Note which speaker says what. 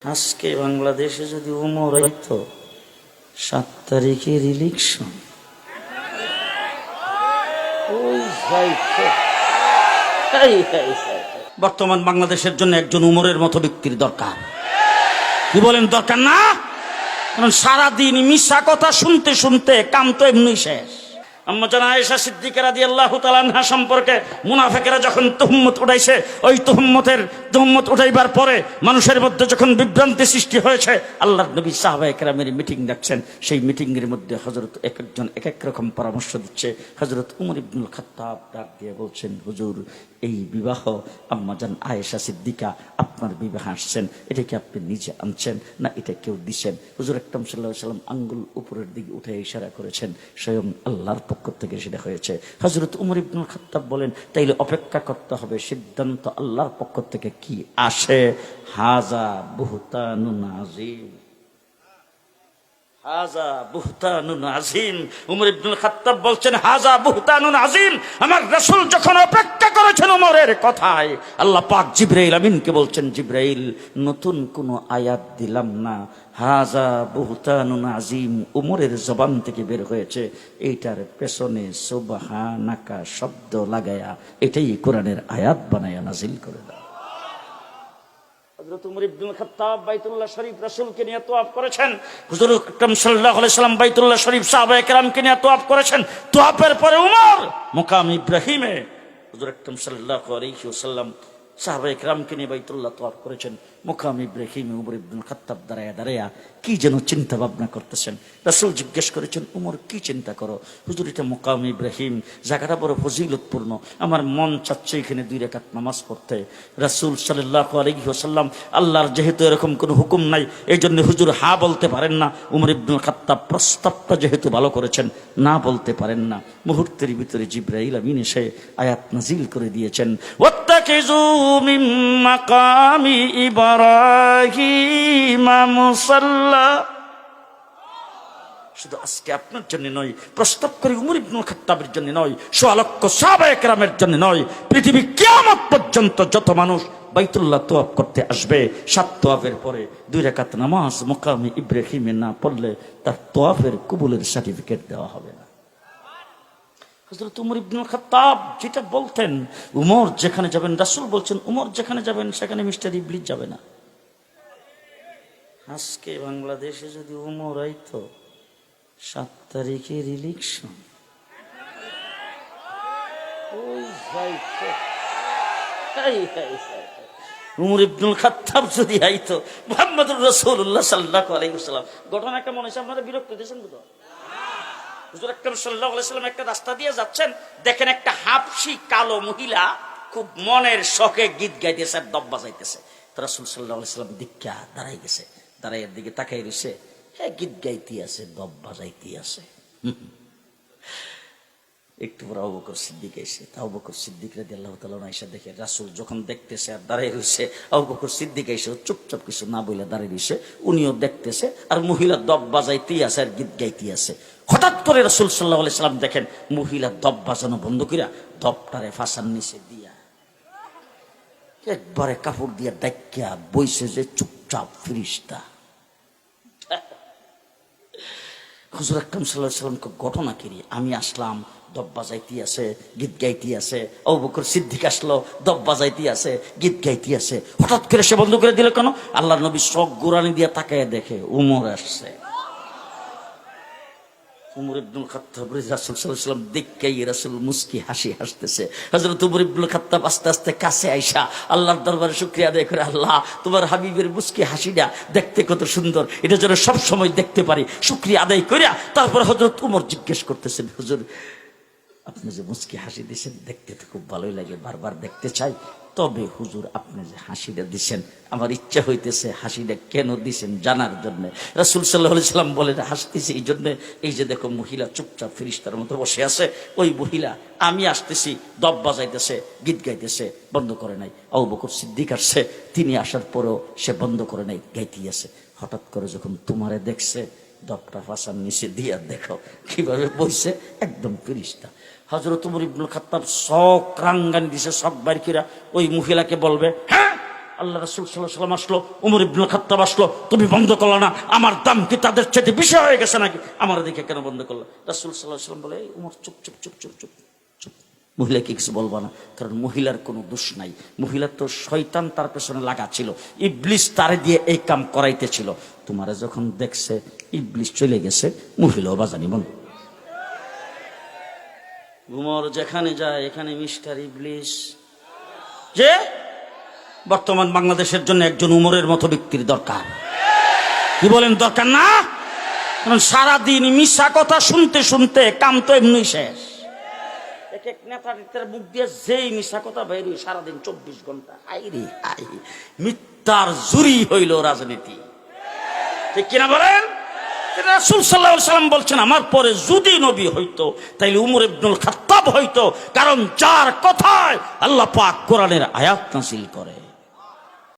Speaker 1: আজকে বাংলাদেশে যদি উমর হইতো 7 তারিখের ইলেকশন, বর্তমান বাংলাদেশের জন্য একজন উমরের মতো ব্যক্তির দরকার। কি বলেন, দরকার না? কারণ সারাদিন মিশা কথা শুনতে শুনতে কাম তো এমনি শেষ। আম্মা জান আয়েশা সিদ্দিকা রাদিয়াল্লাহু তাআলা আনহা সম্পর্কে মুনাফিকরা যখন তুহমত উঠাইছে, ওই তুহমত উঠাইবার পরে মানুষের মধ্যে যখন বিভ্রান্তি সৃষ্টি হয়েছে, আল্লাহর নবী সাহাবায়ে কেরামের মিটিং ডাকছেন। সেই মিটিং এর মধ্যে হযরত এক একজন এক এক রকম পরামর্শ দিচ্ছে। হযরত উমর ইবনুল খাত্তাব ডাক দিয়ে বলছেন, হুজুর, এই বিবাহ আম্মা জান আয়েশা সিদ্দিকা আপনার বিবাহ আসছেন, এটা কি আপনি নিজে আনছেন না এটা কেউ দিছেন? হুজুর আকরাম সাল্লাল্লাহু আলাইহি ওয়াসাল্লাম আঙ্গুল উপরের দিকে উঠে ইশারা করেছেন, স্বয়ং আল্লাহর পক্ষ থেকে সেটা হয়েছে। হযরত উমর ইবনুল খাত্তাব বলেন, তাইলে অপেক্ষা করতে হবে সিদ্ধান্ত আল্লাহর পক্ষ থেকে কি আসে। হাজা বুহতানুন আযীম, হাজা বুহতানুন আযীম। উমর ইবনুল খাত্তাব বলছেন, হাজা বুহতানুন আযীম। আমার রাসূল যখন অপেক্ষা করেছেন উমরের কথায়, আল্লাহ পাক জিবরাইল আমিনকে বলছেন, জিবরাইল, নতুন কোন আয়াত দিলাম না, হাজা বুহতানুন আযীম উমরের জবান থেকে বের হয়েছে, এইটার পেছনে সুবহানাকা শব্দ লাগায়া এটাই কোরআনের আয়াত বানায়া নাজিল করে দাও। হযরত উমর ইবনুল খাত্তাব বাইতুল্লাহ শরীফ রাসূলকে নিয়ে তওয়াফ করেছেন। হুজুর আকরাম সাল্লাল্লাহু আলাইহি সাল্লাম বাইতুল্লাহ শরীফ সাহাবায়ে কেরামকে নিয়ে তওয়াফ করেছেন। তওয়াফের পরে উমর মুকাম ইব্রাহিমে হুজুর আকরাম সাল্লাল্লাহু আলাইহি ওয়াসাল্লাম সাহাবায়ে কেরামকে নিয়ে বাইতুল্লাহ তওয়াফ করেছেন। মুকাম ইব্রাহিমে উমর ইবনুল খাত্তাব দাঁড়ায়া দাঁড়ায়া কি যেন চিন্তা ভাবনা করতেছেন। রাসূল জিজ্ঞেস করেছেন, উমর কি চিন্তা করো? হুজুর, এটা মুকাম ইব্রাহিম, জায়গাটা বড় ফজিলতপূর্ণ, আমার মন চাচ্ছে এখানে 2 রাকাত নামাজ পড়তে। রাসূল সাল্লাল্লাহু আলাইহি ওয়াসাল্লাম, আল্লাহর যেহেতু এরকম কোনো হুকুম নাই, এই জন্য হুজুর হা বলতে পারেন না। উমর ইবনুল খাত্তাব প্রস্তাবটা যেহেতু ভালো করেছেন, না বলতে পারেন না। মুহূর্তের ভিতরে জিবরাইল আমিন এসে আয়াত নাজিল করে দিয়েছেন, ওয়াত্তাকিযু মিন মাকামি ইব্রাহিম মুসাল্লা। শুধু আজকে আপনার জন্য নয়, প্রস্তাব করে উমর ইবনুল খাত্তাবের জন্য নয়, 100 লক্ষ সাহাবায়ে কেরামের জন্য নয়, পৃথিবী কিয়ামত পর্যন্ত যত মানুষ বাইতুল্লাহ তওয়াফ করতে আসবে, 7 তওয়াফের পরে 2 রাকাত নামাজ মুকামে ইব্রাহিমে না পড়লে তার তওয়াফের কবুলের সার্টিফিকেট দেওয়া হবে না। হযরত উমর ইবনুল খাত্তাব যেটা বলতেন, উমর যেখানে যাবেন, রাসূল বলছেন, উমর যেখানে যাবেন সেখানে মিস্টার ইবলিস যাবে না। আজকে বাংলাদেশে যদি উমর আইতো 7 তারিখের ইলেকশন, উমর ইবনুল খাত্তাব যদি আইতো, মুহাম্মদুর রাসূলুল্লাহ সাল্লাল্লাহু আলাইহি ওয়াসাল্লাম, ঘটনা কেমন হয়েছে আপনারা বিরক্ত দিয়েছেন বুঝো? হুজুর আকরাম সাল্লাল্লাহু আলাইহি ওয়াসাল্লাম একটা রাস্তা দিয়ে যাচ্ছেন, দেখেন একটা হাবশি কালো মহিলা খুব মনের শখে গীত গাইতেছে আর দব বাজাইতেছে। রাসূল সাল্লাল্লাহু আলাইহি ওয়াসাল্লাম দিক্কা দাঁড়াই গেছে, দাঁড়াইয়ের দিকে তাকাই রইছে, হ্যাঁ গীত গাইতে আছে, দব বাজাইতে আছে। একটু পরে আবু বকর সিদ্দিক এসে, আবু বকর সিদ্দিক রাদিয়াল্লাহু তাআলা আয়েশা দেখে রাসূল যখন দেখতেছে আর দাঁড়াই রইছে, আবু বকর সিদ্দিক এসে চুপচাপ কিছু না বলে দাঁড়াই রইছে, উনিও দেখতেছে আর মহিলা দব বাজাইতেই আছে আর গীত গাইতে আছে। হঠাৎ করে রাসূল সাল্লাল্লাহু আলাইহি সাল্লাম দেখেন মহিলা দব বাজানো বন্ধ কইরা দবটারে ফাঁসার নিচে দিয়া একবারে কাপড় দিয়া ডাক্কা বইছে যে চুপচাপ ফেরেশতা। হুজুর আকরাম সাল্লাল্লাহু আলাইহি ওয়াসাল্লামকে ঘটনা কি? আমি আসলাম, দব বাজাইতে আছে, গীত গাইতে আছে। আবু বকর সিদ্দিক আসলো, দব বাজাইতে আছে, গীত গাইতে আছে। হঠাৎ করে সে বন্ধ করে দিল কেন? আল্লাহর নবী চোখ গোরানি দিয়া তাকায় দেখে উমর আসছে। উমর ইবনুল খাত্তাব রাসূল সাল্লাল্লাহু আলাইহি ওয়াসাল্লাম দেখেই রাসূল মুস্কি হাসি হাসতেছে। হযরত উমর ইবনুল খাত্তাব আস্তে আস্তে কাছে আইসা আল্লাহর দরবারে শুকরিয়া আদায় করে, আল্লাহ, তোমার হাবিবের মুস্কি হাসিটা দেখতে কত সুন্দর, এটা যেন সব সময় দেখতে পারি, শুকরিয়া আদায় করিয়া তারপর হযরত উমর জিজ্ঞেস করতেছেন, হুজুর, আপনি যে মুস্কি হাসি দিচ্ছেন দেখতে তো খুব ভালোই লাগে, বারবার দেখতে চাই, তবে হুজুর আপনি যে হাসিটা দিচ্ছেন আমার ইচ্ছা হইতেছে হাসিটা কেন দিচ্ছেন জানার জন্য। রাসূল সাল্লাল্লাহু আলাইহি সাল্লাম বলেন, হাসতেছি এই জন্য, এই যে দেখো মহিলা চুপচাপ ফেরেশতার মতো বসে আছে, ওই মহিলা আমি আসতেছি দব বাজাইতেছে, গীত গাইতেছে, বন্ধ করে নাই। আবু বকর সিদ্দিক আসছে, তিনি আসার পরেও সে বন্ধ করে নাই, গাইতেই আছে। হঠাৎ করে যখন তোমারে দেখছে, দবটা ফাঁসার নিচে দিয়া দেখো কিভাবে বইছে, একদম ফেরেশতা। হযরত উমর ইবনুল খাত্তাব শখ রাঙ্গানি দিছে, শখ বাইর কিরা ওই মহিলাকে বলবে, হ্যাঁ আল্লাহ রাসূল সাল্লাল্লাহু আলাইহি ওয়াসাল্লাম আসলো, উমর ইবনুল খাত্তাব আসলো, তুমি বন্ধ করলো না? আমার দাম কি তাদের চেয়ে বেশি হয়ে গেছে নাকি? আমার দিকে কেন বন্ধ করলো? রাসূল সাল্লাল্লাহু আলাইহি ওয়াসাল্লাম বলে, এই উমর চুপ চুপ চুপ চুপ চুপ চুপ, মহিলাকে কিছু বলবা না, কারণ মহিলার কোনো দোষ নাই। মহিলার তো শয়তান তার পেছনে লাগা ছিল, ইবলিস তারে দিয়ে এই কাম করাইতেছিল। তোমারে যখন দেখছে ইবলিস চলে গেছে, মহিলাও বাজানি বন্ধ। উমর যেখানে যায় এখানে মিস্টার ইবলিস। যে বর্তমান বাংলাদেশের জন্য একজন উমরের মতো ব্যক্তির দরকার। কি বলেন, দরকার না? কারণ সারাদিন মিশা কথা শুনতে শুনতে কাম তো এমনি শেষ। এক এক নেতার মুখ দিয়ে যেই মিশা কথা বের হয় সারাদিন 24 ঘন্টা। আইরে আই, মিথ্যার জুরি হইল রাজনীতি, ঠিক কিনা বলেন? রাসূল সাল্লাল্লাহু আলাইহি ওয়াসাল্লাম বলছেন, আমার পরে যদি নবী হইতো তাইলে উমর ইবনুল খাত্তাব হইতো, কারণ যার কথায় আল্লাহ পাক কোরআনের আয়াত নাযিল করে।